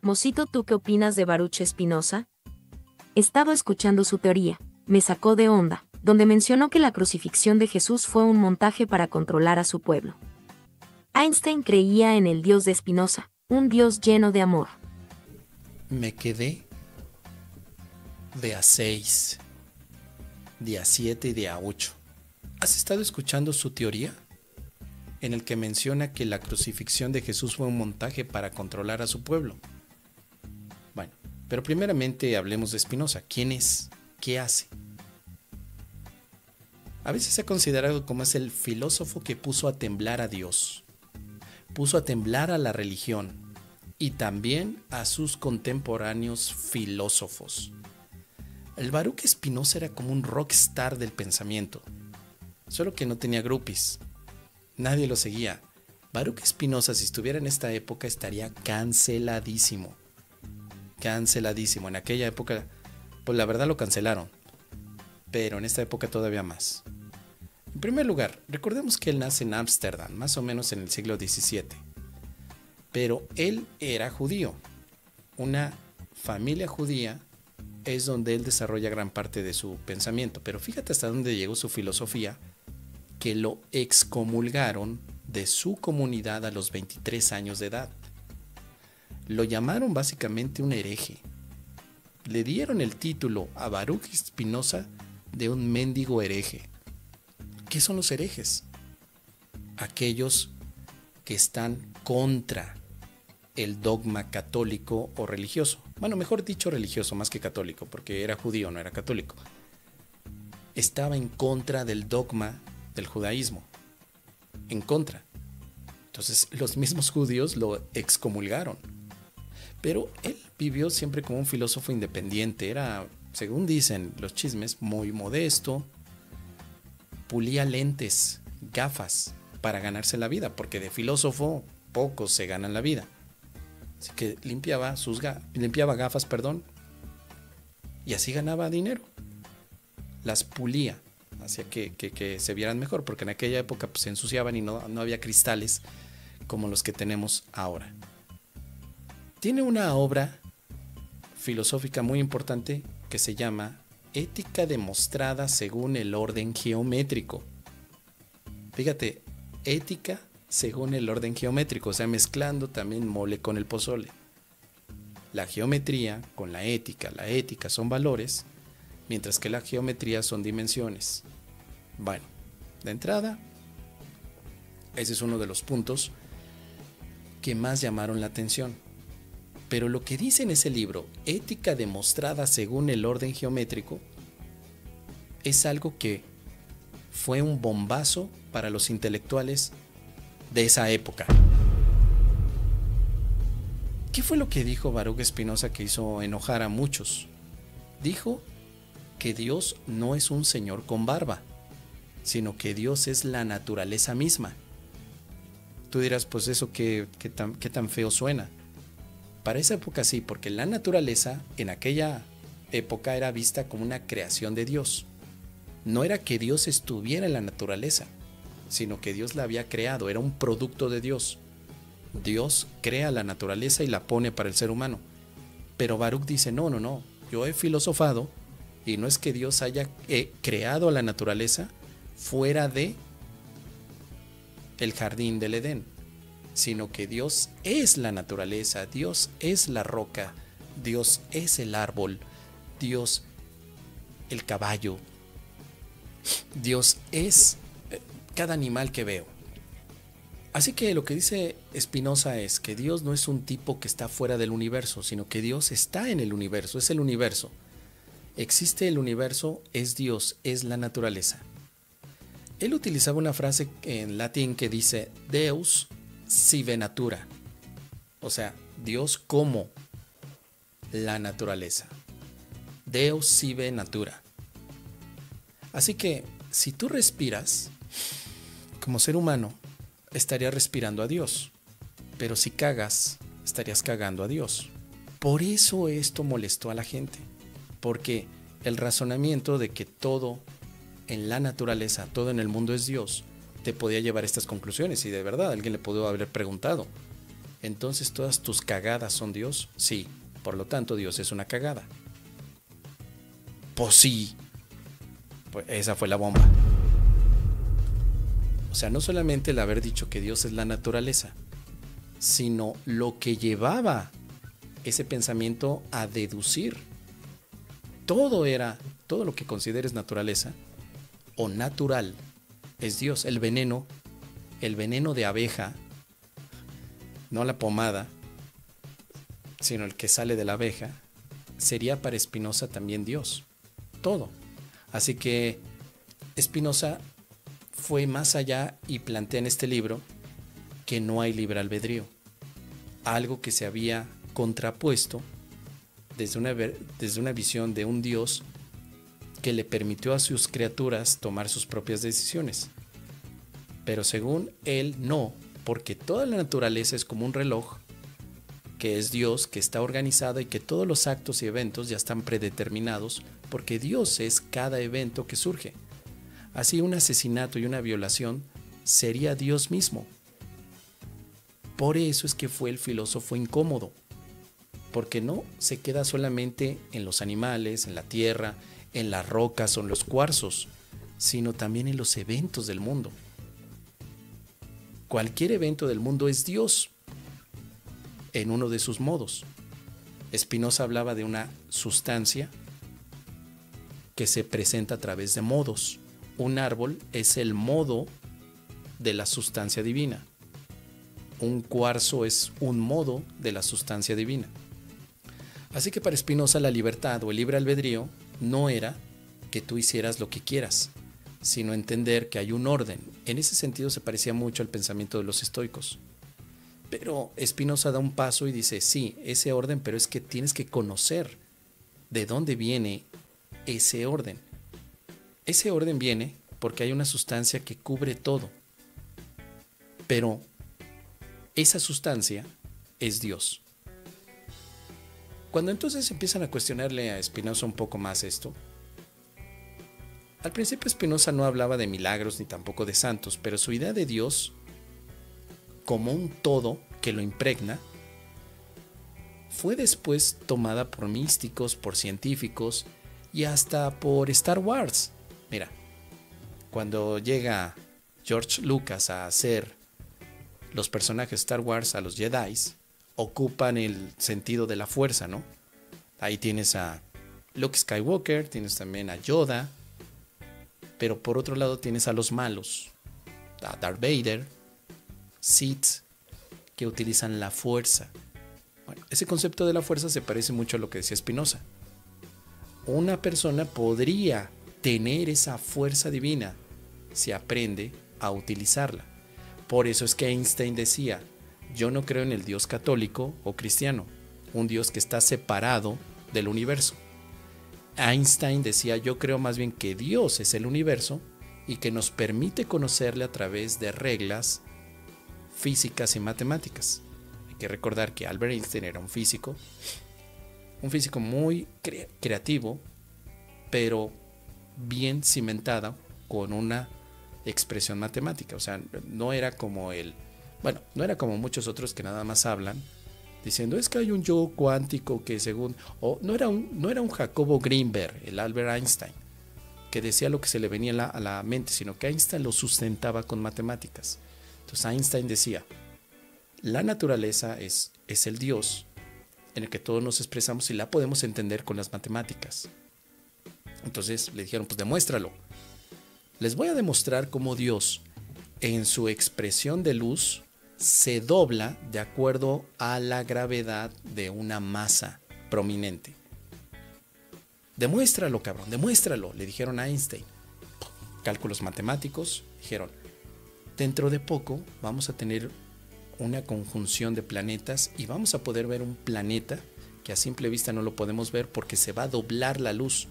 Mosito, ¿tú qué opinas de Baruch Spinoza? Estaba escuchando su teoría, me sacó de onda, donde mencionó que la crucifixión de Jesús fue un montaje para controlar a su pueblo. Einstein creía en el Dios de Spinoza, un Dios lleno de amor. Me quedé de A6, de A7 y de A8. ¿Has estado escuchando su teoría? En el que menciona que la crucifixión de Jesús fue un montaje para controlar a su pueblo. Bueno, pero primeramente hablemos de Spinoza. ¿Quién es? ¿Qué hace? A veces se ha considerado como es el filósofo que puso a temblar a Dios, puso a temblar a la religión y también a sus contemporáneos filósofos. El Baruch Spinoza era como un rockstar del pensamiento, solo que no tenía groupies. Nadie lo seguía. Baruch Spinoza, si estuviera en esta época, estaría canceladísimo. Canceladísimo. En aquella época, pues la verdad lo cancelaron. Pero en esta época todavía más. En primer lugar, recordemos que él nace en Ámsterdam, más o menos en el siglo XVII. Pero él era judío. Una familia judía es donde él desarrolla gran parte de su pensamiento. Pero fíjate hasta dónde llegó su filosofía, que lo excomulgaron de su comunidad a los 23 años de edad. Lo llamaron básicamente un hereje. Le dieron el título a Baruch Spinoza de un mendigo hereje. ¿Qué son los herejes? Aquellos que están contra el dogma católico o religioso. Bueno, mejor dicho religioso más que católico, porque era judío, no era católico. Estaba en contra del dogma del judaísmo, en contra. Entonces los mismos judíos lo excomulgaron. Pero él vivió siempre como un filósofo independiente. Era, según dicen los chismes, muy modesto. Pulía lentes, gafas para ganarse la vida, porque de filósofo pocos se ganan la vida. Así que limpiaba gafas, y así ganaba dinero. Las pulía, hacía que se vieran mejor, porque en aquella época pues, se ensuciaban y no había cristales como los que tenemos ahora. Tiene una obra filosófica muy importante que se llama Ética demostrada según el orden geométrico. Fíjate, ética según el orden geométrico, o sea, mezclando también mole con el pozole. La geometría con la ética son valores, mientras que la geometría son dimensiones. Bueno, de entrada, ese es uno de los puntos que más llamaron la atención. Pero lo que dice en ese libro, Ética demostrada según el orden geométrico, es algo que fue un bombazo para los intelectuales de esa época. ¿Qué fue lo que dijo Baruch Spinoza que hizo enojar a muchos? Dijo que Dios no es un señor con barba, sino que Dios es la naturaleza misma. Tú dirás, pues eso qué tan feo suena. Para esa época sí, porque la naturaleza en aquella época era vista como una creación de Dios. No era que Dios estuviera en la naturaleza, sino que Dios la había creado, era un producto de Dios. Dios crea la naturaleza y la pone para el ser humano. Pero Baruch dice, no, yo he filosofado y no es que Dios haya creado a la naturaleza fuera de el jardín del Edén, sino que Dios es la naturaleza, Dios es la roca, Dios es el árbol, Dios el caballo, Dios es cada animal que veo. Así que lo que dice Spinoza es que Dios no es un tipo que está fuera del universo, sino que Dios está en el universo, es el universo. Existe el universo, es Dios, es la naturaleza. Él utilizaba una frase en latín que dice Deus sive natura, o sea, Dios como la naturaleza. Deus sive natura. Así que si tú respiras, como ser humano, estarías respirando a Dios, pero si cagas, estarías cagando a Dios. Por eso esto molestó a la gente, porque el razonamiento de que todo en la naturaleza, todo en el mundo es Dios, te podía llevar a estas conclusiones. Y de verdad, alguien le pudo haber preguntado, Entonces todas tus cagadas son Dios. Sí, por lo tanto Dios es una cagada. Pues sí, pues esa fue la bomba. O sea, no solamente el haber dicho que Dios es la naturaleza, sino lo que llevaba ese pensamiento a deducir. Todo lo que consideres naturaleza o natural es Dios. El veneno de abeja, no la pomada, sino el que sale de la abeja, sería para Spinoza también Dios. Todo. Así que Spinoza fue más allá y plantea en este libro que no hay libre albedrío, algo que se había contrapuesto desde una visión de un Dios que le permitió a sus criaturas tomar sus propias decisiones. Pero según él no, porque toda la naturaleza es como un reloj, que es Dios, que está organizado y que todos los actos y eventos ya están predeterminados, porque Dios es cada evento que surge. Así un asesinato y una violación sería Dios mismo. Por eso es que fue el filósofo incómodo, porque no se queda solamente en los animales, en la tierra, en las rocas o en los cuarzos, sino también en los eventos del mundo. Cualquier evento del mundo es Dios en uno de sus modos. Spinoza hablaba de una sustancia que se presenta a través de modos. Un árbol es el modo de la sustancia divina. Un cuarzo es un modo de la sustancia divina. Así que para Spinoza la libertad o el libre albedrío no era que tú hicieras lo que quieras, sino entender que hay un orden. En ese sentido se parecía mucho al pensamiento de los estoicos. Pero Spinoza da un paso y dice, sí, ese orden, pero es que tienes que conocer de dónde viene ese orden. Ese orden viene porque hay una sustancia que cubre todo. Pero esa sustancia es Dios. Cuando entonces empiezan a cuestionarle a Spinoza un poco más esto, al principio Spinoza no hablaba de milagros ni tampoco de santos, pero su idea de Dios como un todo que lo impregna fue después tomada por místicos, por científicos y hasta por Star Wars. Mira, cuando llega George Lucas a hacer los personajes de Star Wars, a los Jedi, ocupan el sentido de la fuerza, ¿no? Ahí tienes a Luke Skywalker, tienes también a Yoda, pero por otro lado tienes a los malos, a Darth Vader, Sith, que utilizan la fuerza. Bueno, ese concepto de la fuerza se parece mucho a lo que decía Spinoza. Una persona podría tener esa fuerza divina si aprende a utilizarla. Por eso es que Einstein decía, yo no creo en el Dios católico o cristiano, un Dios que está separado del universo. Einstein decía, yo creo más bien que Dios es el universo y que nos permite conocerle a través de reglas físicas y matemáticas. Hay que recordar que Albert Einstein era un físico muy creativo, pero bien cimentada con una expresión matemática. O sea, no era como muchos otros que nada más hablan diciendo es que hay un yo cuántico que según, o no era un Jacobo Greenberg, el Albert Einstein, que decía lo que se le venía a la mente, sino que Einstein lo sustentaba con matemáticas. Entonces Einstein decía, la naturaleza es el Dios en el que todos nos expresamos y la podemos entender con las matemáticas. Entonces le dijeron, pues demuéstralo. Les voy a demostrar cómo Dios, en su expresión de luz, se dobla de acuerdo a la gravedad de una masa prominente. Demuéstralo, cabrón, demuéstralo, le dijeron a Einstein. Cálculos matemáticos, dijeron, dentro de poco vamos a tener una conjunción de planetas y vamos a poder ver un planeta que a simple vista no lo podemos ver porque se va a doblar la luz.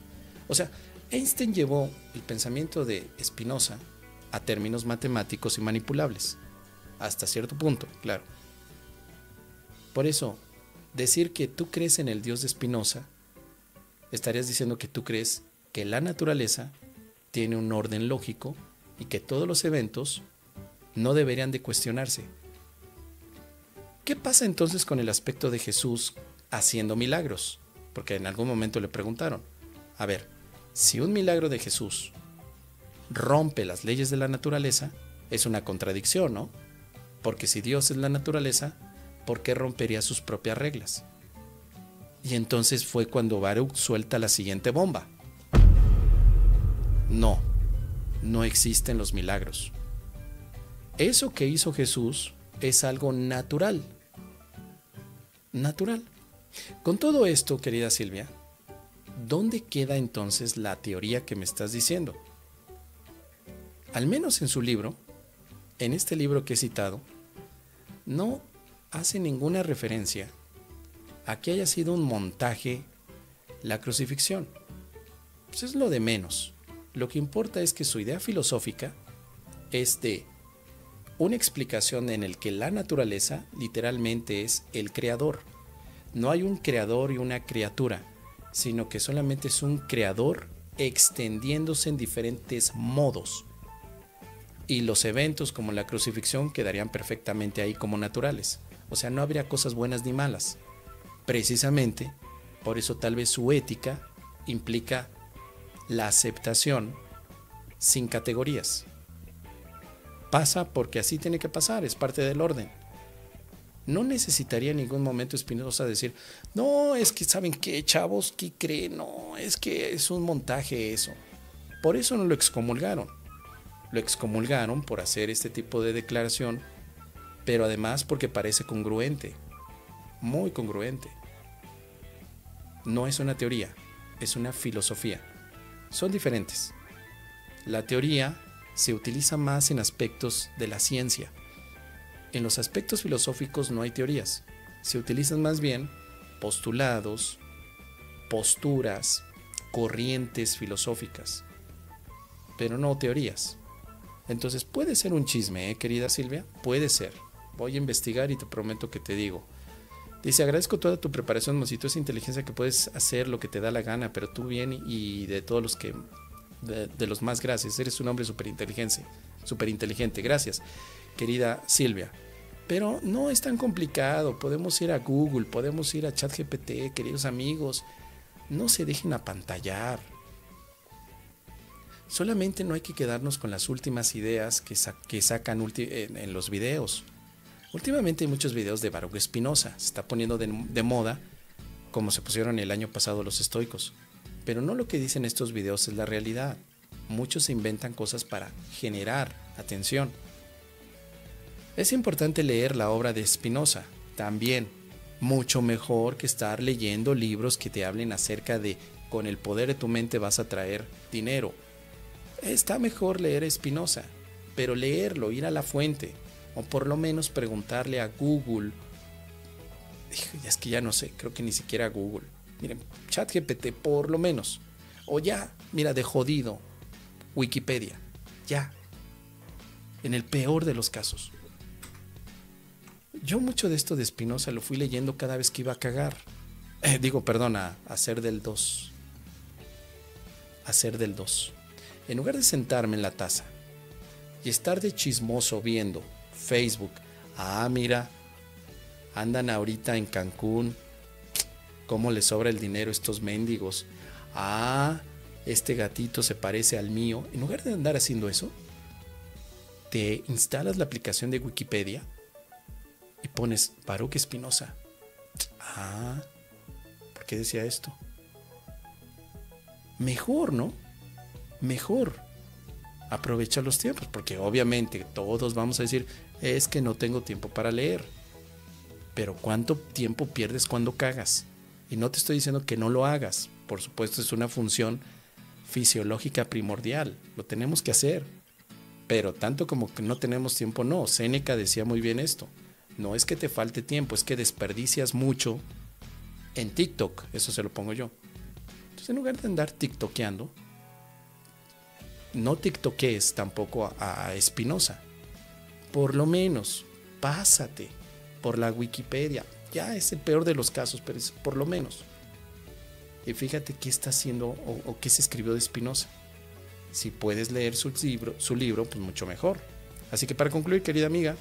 O sea, Einstein llevó el pensamiento de Spinoza a términos matemáticos y manipulables. Hasta cierto punto, claro. Por eso, decir que tú crees en el Dios de Spinoza, estarías diciendo que tú crees que la naturaleza tiene un orden lógico y que todos los eventos no deberían de cuestionarse. ¿Qué pasa entonces con el aspecto de Jesús haciendo milagros? Porque en algún momento le preguntaron, a ver, si un milagro de Jesús rompe las leyes de la naturaleza, es una contradicción, ¿no? Porque si Dios es la naturaleza, ¿por qué rompería sus propias reglas? Y entonces fue cuando Baruch suelta la siguiente bomba. No, no existen los milagros. Eso que hizo Jesús es algo natural. Natural. Con todo esto, querida Silvia, ¿dónde queda entonces la teoría que me estás diciendo? Al menos en su libro, en este libro que he citado, no hace ninguna referencia a que haya sido un montaje la crucifixión. Pues es lo de menos. Lo que importa es que su idea filosófica es de una explicación en el que la naturaleza literalmente es el creador. No hay un creador y una criatura, sino que solamente es un creador extendiéndose en diferentes modos. Y los eventos como la crucifixión quedarían perfectamente ahí como naturales. O sea, no habría cosas buenas ni malas. Precisamente, por eso tal vez su ética implica la aceptación sin categorías. Pasa porque así tiene que pasar, es parte del orden. No necesitaría en ningún momento Spinoza decir, no, es que ¿saben qué, chavos? ¿Qué creen? No, es que es un montaje eso. Por eso no lo excomulgaron. Lo excomulgaron por hacer este tipo de declaración, pero además porque parece congruente, muy congruente. No es una teoría, es una filosofía. Son diferentes. La teoría se utiliza más en aspectos de la ciencia. En los aspectos filosóficos no hay teorías. Se utilizan más bien postulados, posturas, corrientes filosóficas, pero no teorías. Entonces puede ser un chisme, querida Silvia, puede ser. Voy a investigar y te prometo que te digo. Dice, agradezco toda tu preparación, Mosito, esa inteligencia que puedes hacer lo que te da la gana, pero tú bien y de todos los que, de los más gracias, eres un hombre súper inteligente, gracias, querida Silvia. Pero no es tan complicado, podemos ir a Google, podemos ir a ChatGPT, queridos amigos, no se dejen apantallar. Solamente no hay que quedarnos con las últimas ideas que sacan en los videos. Últimamente hay muchos videos de Baruch Spinoza, se está poniendo de moda, como se pusieron el año pasado los estoicos. Pero no lo que dicen estos videos es la realidad. Muchos se inventan cosas para generar atención. Es importante leer la obra de Spinoza, también, mucho mejor que estar leyendo libros que te hablen acerca de con el poder de tu mente vas a traer dinero. Está mejor leer a Spinoza, pero leerlo, ir a la fuente, o por lo menos preguntarle a Google. Es que ya no sé, creo que ni siquiera a Google. Miren, ChatGPT por lo menos. O ya, mira, de jodido, Wikipedia. Ya. En el peor de los casos. Yo mucho de esto de Spinoza lo fui leyendo cada vez que iba a cagar. A hacer del 2. Hacer del 2. En lugar de sentarme en la taza y estar de chismoso viendo Facebook, mira, andan ahorita en Cancún, cómo les sobra el dinero a estos mendigos, este gatito se parece al mío. En lugar de andar haciendo eso, te instalas la aplicación de Wikipedia y pones Baruch Spinoza. ¿Por qué decía esto? Mejor, ¿no? Mejor. Aprovecha los tiempos, porque obviamente todos vamos a decir, es que no tengo tiempo para leer. Pero ¿cuánto tiempo pierdes cuando cagas? Y no te estoy diciendo que no lo hagas. Por supuesto, es una función fisiológica primordial. Lo tenemos que hacer. Pero tanto como que no tenemos tiempo, no. Séneca decía muy bien esto. No es que te falte tiempo, es que desperdicias mucho en TikTok. Eso se lo pongo yo. Entonces, en lugar de andar tiktokeando, no tiktokees tampoco a Spinoza. Por lo menos, pásate por la Wikipedia. Ya es el peor de los casos, pero es por lo menos. Y fíjate qué está haciendo o qué se escribió de Spinoza. Si puedes leer su libro, pues mucho mejor. Así que para concluir, querida amiga,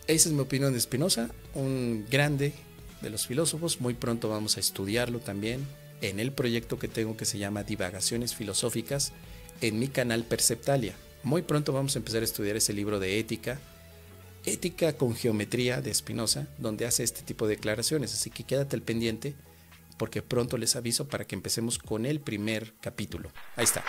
Esa es mi opinión de Spinoza, un grande de los filósofos. Muy pronto vamos a estudiarlo también en el proyecto que tengo que se llama Divagaciones Filosóficas en mi canal Perceptalia. Muy pronto vamos a empezar a estudiar ese libro de ética, ética con geometría de Spinoza, donde hace este tipo de declaraciones. Así que quédate al pendiente porque pronto les aviso para que empecemos con el primer capítulo. Ahí está.